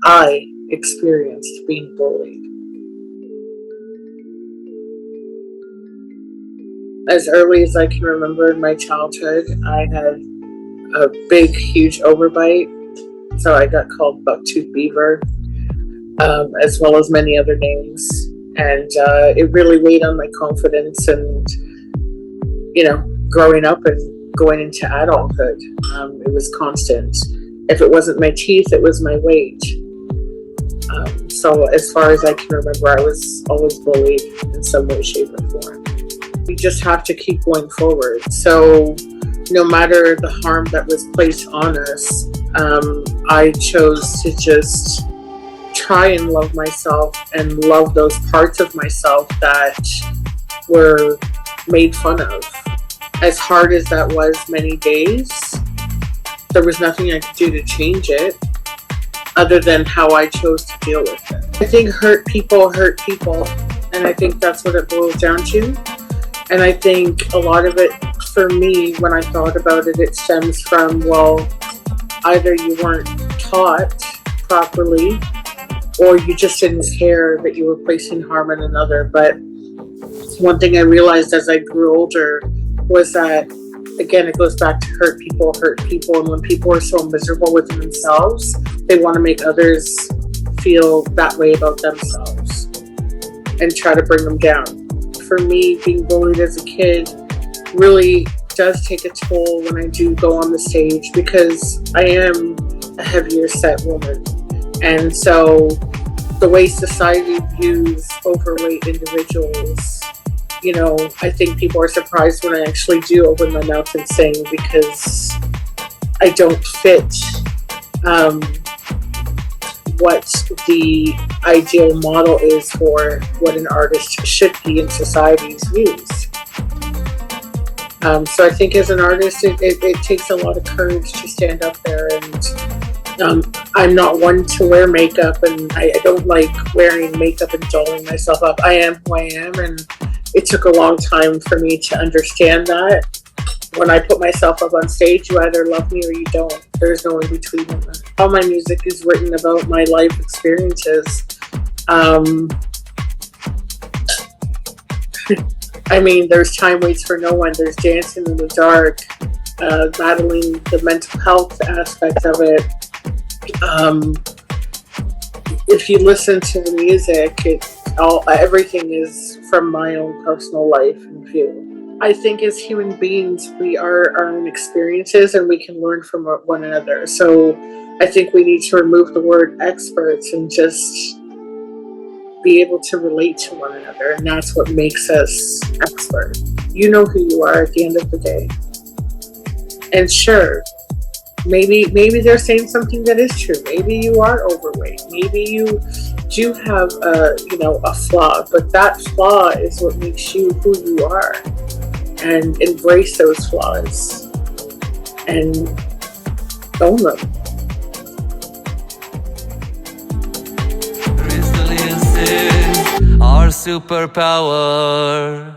I experienced being bullied. As early as I can remember in my childhood, I had a big, huge overbite. So I got called Bucktooth Beaver, as well as many other names. And it really weighed on my confidence and, growing up and going into adulthood. It was constant. If it wasn't my teeth, it was my weight. So as far as I can remember, I was always bullied in some way, shape, or form. We just have to keep going forward. So no matter the harm that was placed on us, I chose to just try and love myself and love those parts of myself that were made fun of. As hard as that was many days, there was nothing I could do to change it other than how I chose to deal with it. I think hurt people, and I think that's what it boils down to. And I think a lot of it, for me, when I thought about it, it stems from, well, either you weren't taught properly or you just didn't care that you were placing harm on another. But one thing I realized as I grew older was that, again, it goes back to hurt people. And when people are so miserable within themselves, they want to make others feel that way about themselves and try to bring them down. For me, being bullied as a kid really does take a toll when I do go on the stage, because I am a heavier set woman. And so the way society views overweight individuals, I think people are surprised when I actually do open my mouth and sing, because I don't fit what the ideal model is for what an artist should be in society's views. So I think as an artist, it takes a lot of courage to stand up there. And I'm not one to wear makeup, and I don't like wearing makeup and dolling myself up. I am who I am, and it took a long time for me to understand that. When I put myself up on stage, you either love me or you don't. There's no in between. All my music is written about my life experiences. There's Time Waits for No One, there's Dancing in the Dark, battling the mental health aspect of it. If you listen to the music, everything is from my own personal life and view. I think as human beings, we are our own experiences and we can learn from one another. So I think we need to remove the word experts and just be able to relate to one another. And that's what makes us expert. You know who you are at the end of the day. And sure, maybe they're saying something that is true. Maybe you are overweight. Maybe you do have a flaw, but that flaw is what makes you who you are. And embrace those flaws and own them. Resilience is our superpower.